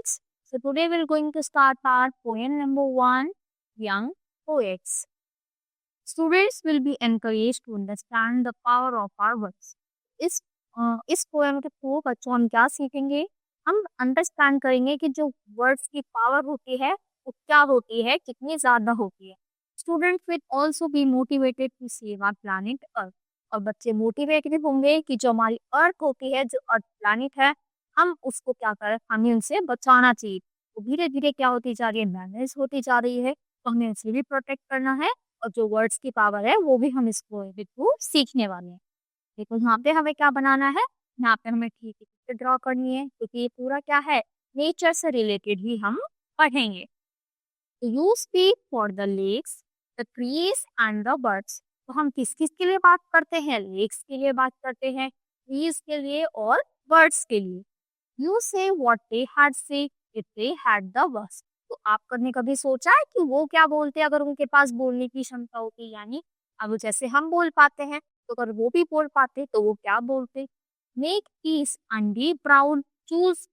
students. So today we're going to start our poem number 1, Young Poets. Students will be encouraged to understand the power of our words. इस इस poem के through बच्चों हम क्या सीखेंगे? हम understand करेंगे कि जो वर्ड्स की पावर होती है वो क्या होती है, कितनी ज्यादा होती है. Students will also be motivated to save our planet earth. और बच्चे मोटिवेटेड होंगे कि जो हमारी अर्थ होती है, जो अर्थ प्लैनेट है, हम उसको क्या करें, हमें उनसे बचाना चाहिए. तो धीरे धीरे क्या होती जा रही है, डैमेज होती जा रही है, तो हमें उसे भी प्रोटेक्ट करना है. और जो वर्ड्स की पावर है वो भी हम इसको थ्रू सीखने वाले हैं. देखो यहाँ पे हमें क्या बनाना है, यहाँ पे हमें ठीक पिक्चर ड्रॉ करनी है, क्योंकि ये पूरा क्या है, नेचर से रिलेटेड ही हम पढ़ेंगे. You speak for the lakes, the trees and the birds. तो हम किस किस के लिए बात करते हैं? लेक्स के लिए बात करते हैं, ट्रीज के लिए और बर्ड्स के लिए. यू से व्हाट दे हैड से if they had the words. तो आपने कभी सोचा है कि वो क्या बोलते अगर उनके पास बोलने की क्षमता होती? यानी अब जैसे हम बोल पाते हैं, तो अगर वो भी बोल पाते तो वो क्या बोलते? Make peace and be proud, choose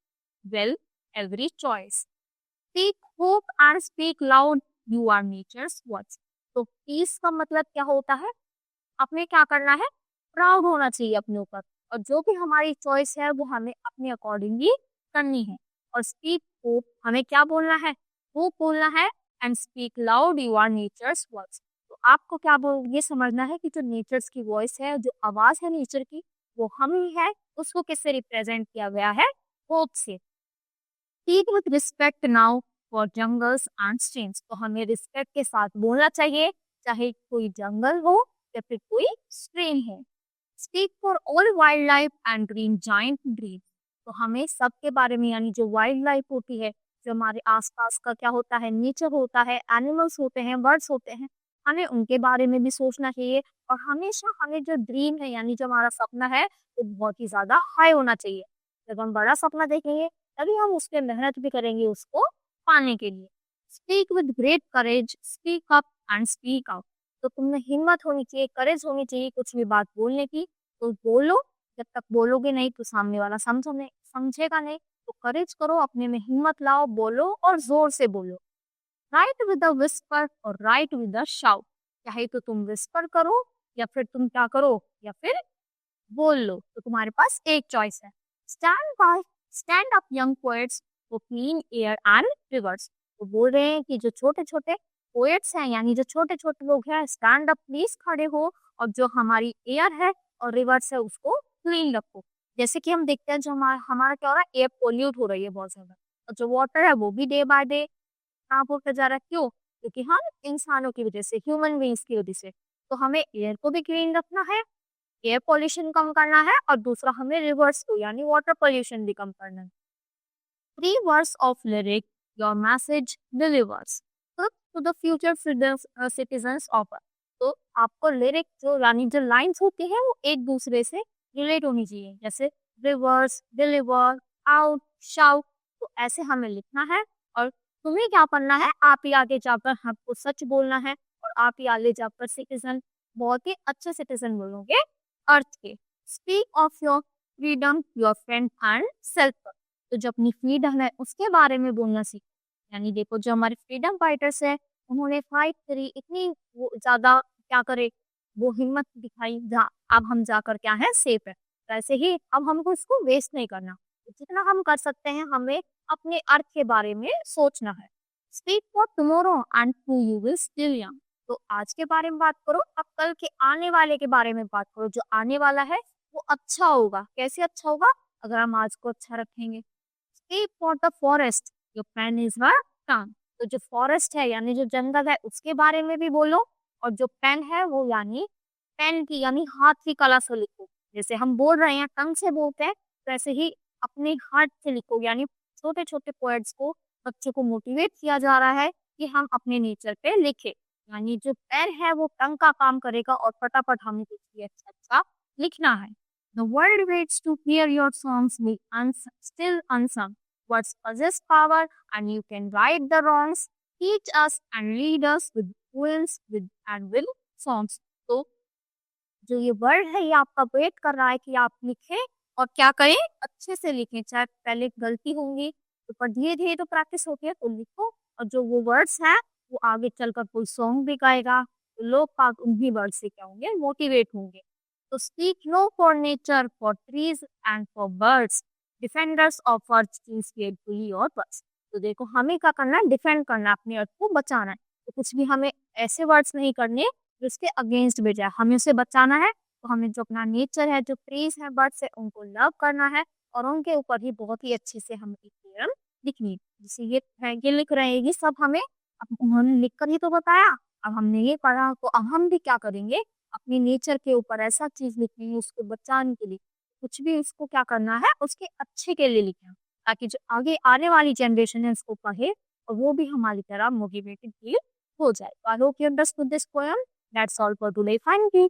well every choice. Speak hope and speak loud, you are nature's words. तो पीस का मतलब क्या होता है? अपने क्या करना है, प्राउड होना चाहिए अपने ऊपर, और जो भी हमारी चॉइस है वो हमें अपने अकॉर्डिंगली करनी है. और स्पीक होप, हमें क्या बोलना है, होप बोलना है. And speak loud, you are nature's words. तो आपको क्या बोल, ये समझना है कि जो नेचर्स की वॉइस है, जो आवाज है नेचर की, वो हम ही है. उसको किससे रिप्रेजेंट किया गया है? होप से. Speak with respect now for jungles and streams. तो हमें रिस्पेक्ट के साथ बोलना चाहिए, चाहे कोई जंगल हो या फिर कोई स्ट्रीम हो. Speak for all wild life and dream giant dream. तो हमें सबके बारे में, यानी जो वाइल्ड लाइफ होती है, जो हमारे आसपास का क्या होता है, नेचर होता है, एनिमल्स होते हैं, बर्ड्स होते हैं, हमें उनके बारे में भी सोचना चाहिए. और हमेशा हमें जो ड्रीम है, यानी जो हमारा सपना है, वो बहुत ही ज्यादा हाई होना चाहिए. जब हम बड़ा सपना देखेंगे तभी हम उस पर मेहनत भी करेंगे उसको पाने के लिए. Speak with great courage, speak up and speak out. तो तुम्हें हिम्मत होनी चाहिए, करेज होनी चाहिए कुछ भी बात बोलने की. तो बोलो, जब तक बोलोगे नहीं तो सामने वाला समझेगा नहीं. तो करेज करो, अपने में हिम्मत लाओ, बोलो और जोर से बोलो. राइट विद अ विस्पर और राइट विद अ शाउट. चाहे तो तुम विस्पर करो या फिर तुम क्या करो, या फिर बोल लो. तो तुम्हारे पास एक चॉइस है. Stand up young poets for clean air and reverse. तो बोल रहे हैं कि जो छोटे छोटे पोएट्स हैं, यानी जो छोटे छोटे लोग हैं, स्टैंड अप, प्लीज खड़े हो, और जो हमारी एयर है और रिवर्स है उसको क्लीन रखो. जैसे कि हम देखते हैं जो हमारा क्या हो रहा है, एयर पोल्यूट हो रही है बहुत ज्यादा, और जो वाटर है वो भी डे बाय डे खराब होता जा रहा है. क्यों? क्योंकि हम इंसानों की वजह से, ह्यूमन बींग्स की वजह से. तो हमें एयर को भी क्लीन रखना है, एयर पोल्यूशन कम करना है, और दूसरा हमें रिवर्स को यानी वाटर पोल्यूशन भी कम करना है. 3 वर्ds of lyric, your message delivers truth to the future citizens of Earth. तो आपको लिरिक जो यानी जो लाइंस होती है वो एक दूसरे से रिलेट होनी चाहिए, जैसे रिवर्स, डिलीवर, आउट, शाउट. तो ऐसे हमें लिखना है. और तुम्हें क्या करना है, आप ही आगे जाकर हमको सच बोलना है, और आप ही आगे जाकर सिटीजन, बहुत ही अच्छे सिटीजन बोलोगे अर्थ के. Speak of your freedom, your friend and self. तो जो अपनी फ्रीडम है उसके बारे में बोलना सीखो. यानी देखो जो हमारे फ्रीडम फाइटर्स है, उन्होंने फाइट करी, इतनी वो ज्यादा क्या करे, वो हिम्मत दिखाई, अब हम जाकर क्या है, सेफ है. तो ऐसे ही अब हमको इसको वेस्ट नहीं करना. तो जितना हम कर सकते हैं हमें अपने अर्थ के बारे में सोचना है. Speak for tomorrow and to you will still young. तो आज के बारे में बात करो, अब कल के आने वाले के बारे में बात करो. जो आने वाला है वो अच्छा होगा. कैसे अच्छा होगा? अगर हम आज को अच्छा रखेंगे. Speak for the forest, your pen is their tongue. तो जो फॉरेस्ट है यानी जो जंगल है उसके बारे में भी बोलो, और जो पेन है वो यानी पेन की यानी हाथ की कला से लिखो. जैसे हम बोल रहे हैं टंग से बोलते हैं, तो ऐसे ही अपने हाथ से लिखो. यानी छोटे छोटे पोएट्स को, बच्चों को मोटिवेट किया जा रहा है कि हम अपने नेचर पे लिखे. यानी जो पेन है वो टंग का काम करेगा, और फटाफट हमें कुछ भी अच्छा अच्छा लिखना है. The world waits to hear your songs be still unsung. Words possess power and you can right the wrongs. Teach us and lead us with poems and with songs. तो जो ये वर्ड है ये आपका वेट कर रहा है कि आप लिखें, और क्या करें, अच्छे से लिखें. चाहे पहले गलती होंगी, तो पर धीरे-धीरे तो प्रैक्टिस होती है, तो लिखो और जो वो वर्ड्स हैं, वो आगे चलकर कोई सॉन्ग भी गाएगा, तो लोग बाग उन्हीं वर्ड से क्या होंगे, मोटिवेट होंगे। तो speak no for nature, for trees and for birds, defenders of earth choose carefully और बस। तो देखो हमें क्या करना है, डिफेंड करना है, अपने अर्थ को बचाना है। तो कुछ भी हमें ऐसे वर्ड्स नहीं करने जो उसके अगेंस्ट भी जाए, हमें उसे बचाना है। तो हमें जो अपना नेचर है, जो ट्रीज है, बर्ड्स है, उनको लव करना है और उनके ऊपर ही बहुत ही अच्छे से हमें एक पोएम लिखनी है। जैसे ये है, ये लिख रहे हैं, ये सब हमें अब उन्होंने लिख कर ही तो बताया। अब हमने ये पढ़ा, तो अब हम भी क्या करेंगे, अपने नेचर के ऊपर ऐसा चीज लिखेंगे उसको बचाने के लिए। कुछ भी उसको क्या करना है, उसके अच्छे के लिए लिखें, ताकि जो आगे आने वाली जनरेशन है उसको पढ़े और वो भी हमारी तरह मोटिवेटेड फील हो जाए। I hope you understood this poem. That's all for today. Thank you.